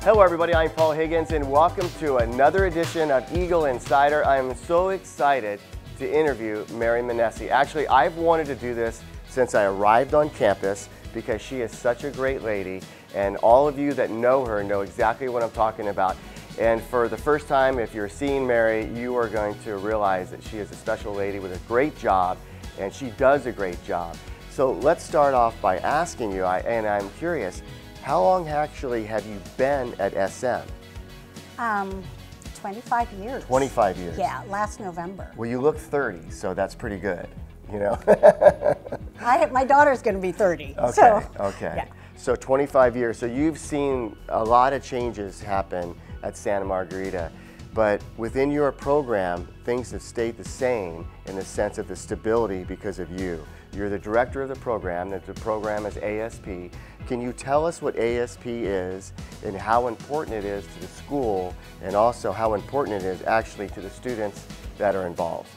Hello everybody, I'm Paul Higgins and welcome to another edition of Eagle Insider. I am so excited to interview Mary Manese. Actually, I've wanted to do this since I arrived on campus because she is such a great lady, and all of you that know her know exactly what I'm talking about. And for the first time, if you're seeing Mary, you are going to realize that she is a special lady with a great job, and she does a great job. So let's start off by asking you, and I'm curious, how long actually have you been at SM? 25 years. 25 years. Yeah, last November. Well, you look 30, so that's pretty good, you know. My daughter's going to be 30. Okay, so, okay. Yeah. So 25 years. So you've seen a lot of changes happen at Santa Margarita, but within your program, things have stayed the same in the sense of the stability because of you. You're the director of the program. The program is ASP. Can you tell us what ASP is and how important it is to the school, and also how important it is actually to the students that are involved?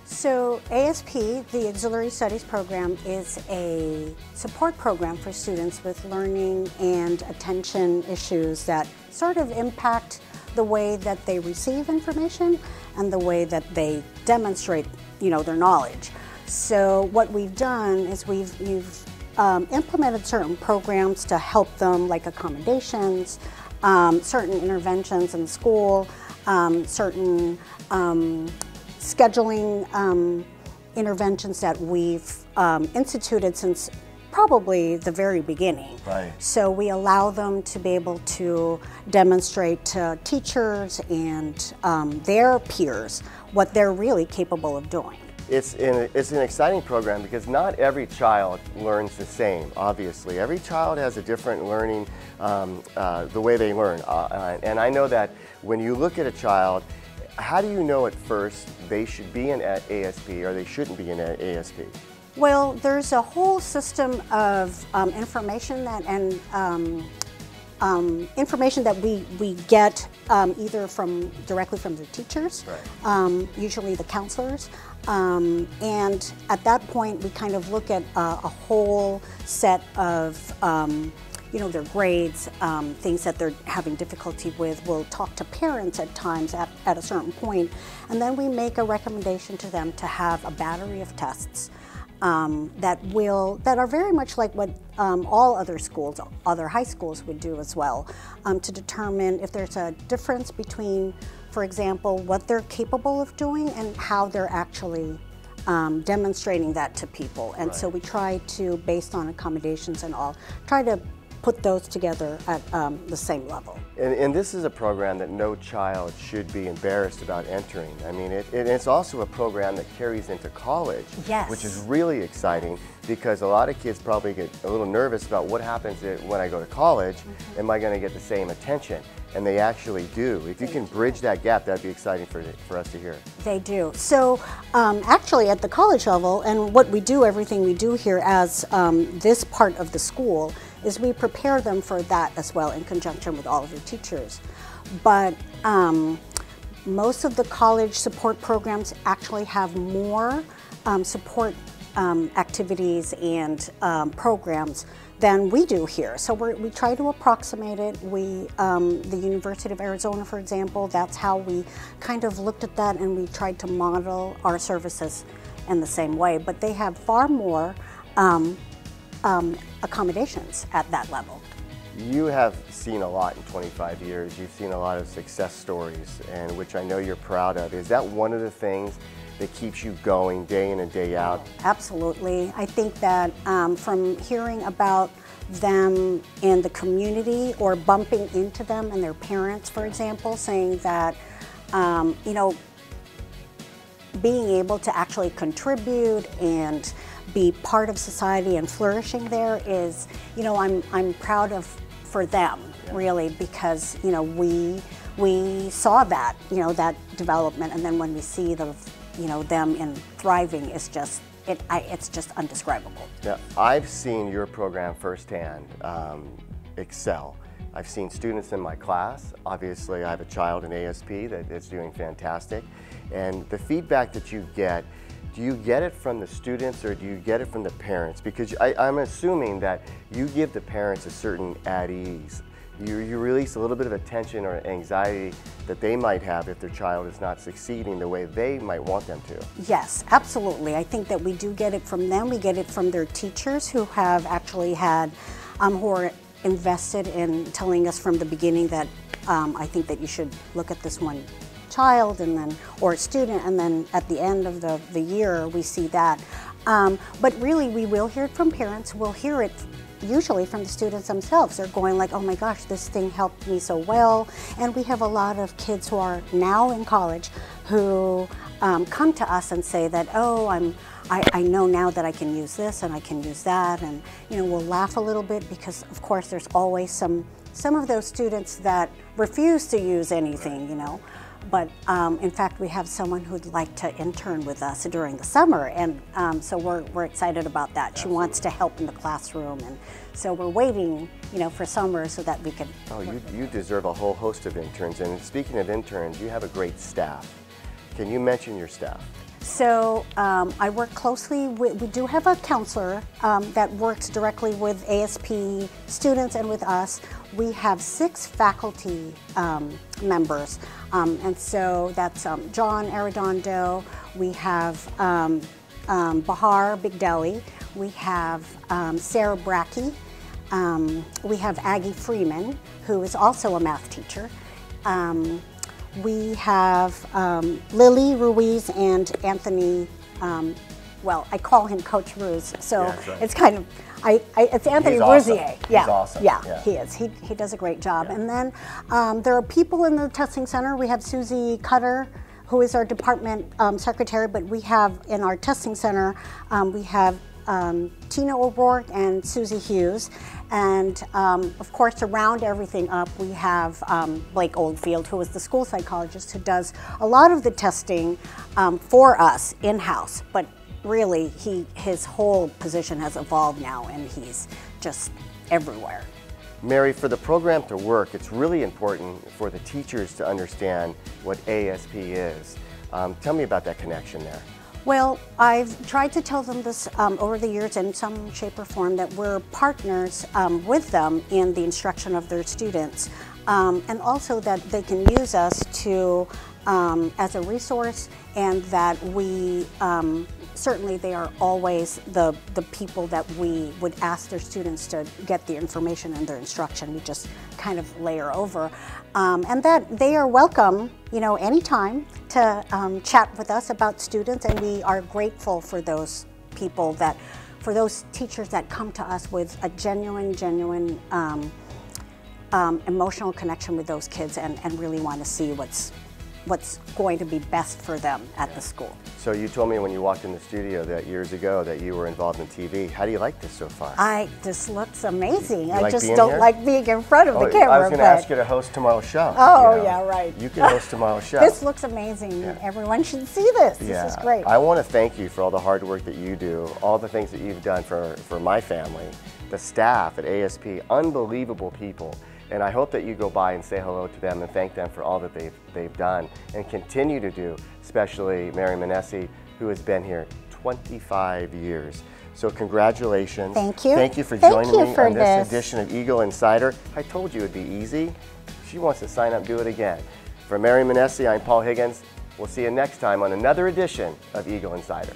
So ASP, the Auxiliary Studies Program, is a support program for students with learning and attention issues that sort of impact the way that they receive information and the way that they demonstrate, their knowledge. So what we've done is we've implemented certain programs to help them, like accommodations, certain interventions in school, certain scheduling interventions that we've instituted since probably the very beginning. Right. So we allow them to be able to demonstrate to teachers and their peers what they're really capable of doing. It's an exciting program because not every child learns the same, obviously. Every child has a different learning, the way they learn. And I know that when you look at a child, how do you know at first they should be in ASP or they shouldn't be in ASP? Well, there's a whole system of information information that we get either directly from the teachers, right. Usually the counselors, and at that point we kind of look at a whole set of their grades, things that they're having difficulty with. We'll talk to parents at times at a certain point, and then we make a recommendation to them to have a battery of tests that are very much like what all other schools, other high schools would do as well, to determine if there's a difference between, for example, what they're capable of doing and how they're actually demonstrating that to people. And right. So we try to, based on accommodations and all, try to put those together at the same level. And this is a program that no child should be embarrassed about entering. I mean, it's also a program that carries into college, yes. Which is really exciting because a lot of kids probably get a little nervous about what happens when I go to college. Mm-hmm. Am I going to get the same attention? And they actually do. If you can bridge that gap, that'd be exciting for us to hear. They do. So actually at the college level, and what we do, everything we do here as this part of the school, is we prepare them for that as well in conjunction with all of your teachers. But most of the college support programs actually have more support activities and programs than we do here. So we try to approximate it. The University of Arizona, for example, that's how we kind of looked at that, and we tried to model our services in the same way. But they have far more accommodations at that level. You have seen a lot in 25 years. You've seen a lot of success stories, and which I know you're proud of. Is that one of the things that keeps you going day in and day out? Absolutely. I think that from hearing about them in the community or bumping into them and their parents, for example, saying that, being able to actually contribute and be part of society and flourishing there is, I'm proud of for them, yeah. Really, because, we saw that, that development, and then when we see them in thriving, it's just undescribable. Now, I've seen your program firsthand excel. I've seen students in my class. Obviously, I have a child in ASP that is doing fantastic. And the feedback that you get, do you get it from the students or do you get it from the parents? Because I'm assuming that you give the parents a certain at ease You release a little bit of a tension or anxiety that they might have if their child is not succeeding the way they might want them to. Yes, absolutely. I think that we do get it from them. We get it from their teachers who have actually had, who are invested in telling us from the beginning that I think that you should look at this one child and then, or a student, and then at the end of the year we see that. But really we will hear it from parents. We'll hear it usually from the students themselves. They're going like, oh my gosh, this thing helped me so well. And we have a lot of kids who are now in college who come to us and say that, oh, I know now that I can use this and I can use that, and we'll laugh a little bit because of course there's always some of those students that refuse to use anything, But in fact, we have someone who'd like to intern with us during the summer, and so we're excited about that. She wants to help in the classroom, and so we're waiting, for summer so that we can. Oh, you deserve a whole host of interns. And speaking of interns, you have a great staff. Can you mention your staff? So I work closely with, we do have a counselor that works directly with ASP students and with us. We have 6 faculty members, and so that's John Arredondo, we have Bahar Bigdeli, we have Sarah Brackey, we have Aggie Freeman, who is also a math teacher. We have Lily Ruiz and Anthony, well, I call him Coach Ruiz, so yeah, right. It's kind of, it's Anthony Rouzier. Awesome. Yeah. He's awesome. Yeah, he is. He does a great job. Yeah. And then there are people in the testing center. We have Susie Cutter, who is our department secretary, but we have in our testing center, we have Tina O'Rourke and Susie Hughes. And of course, to round everything up, we have Blake Oldfield, who is the school psychologist who does a lot of the testing for us in-house. But really, his whole position has evolved now, and he's just everywhere. Mary, for the program to work, it's really important for the teachers to understand what ASP is. Tell me about that connection there. Well, I've tried to tell them this over the years in some shape or form, that we're partners with them in the instruction of their students, and also that they can use us to as a resource, and that we certainly they are always the people that we would ask their students to get the information in their instruction. We just kind of layer over. And that they are welcome, anytime to chat with us about students, and we are grateful for those people for those teachers that come to us with a genuine emotional connection with those kids and really want to see what's going to be best for them at the school. So you told me when you walked in the studio that years ago that you were involved in TV. How do you like this so far? This looks amazing. You I like just being don't here? like being in front of the camera. I was going to ask you to host tomorrow's show. Oh, yeah, right. You can host tomorrow's show. This looks amazing. Yeah. Everyone should see this. Yeah. This is great. I want to thank you for all the hard work that you do, all the things that you've done for my family, the staff at ASP, unbelievable people. And I hope that you go by and say hello to them and thank them for all that they've done and continue to do, especially Mary Manese, who has been here 25 years. So congratulations. Thank you. Thank you for joining me on this edition of Eagle Insider. I told you it'd be easy. She wants to sign up and do it again. For Mary Manese, I'm Paul Higgins. We'll see you next time on another edition of Eagle Insider.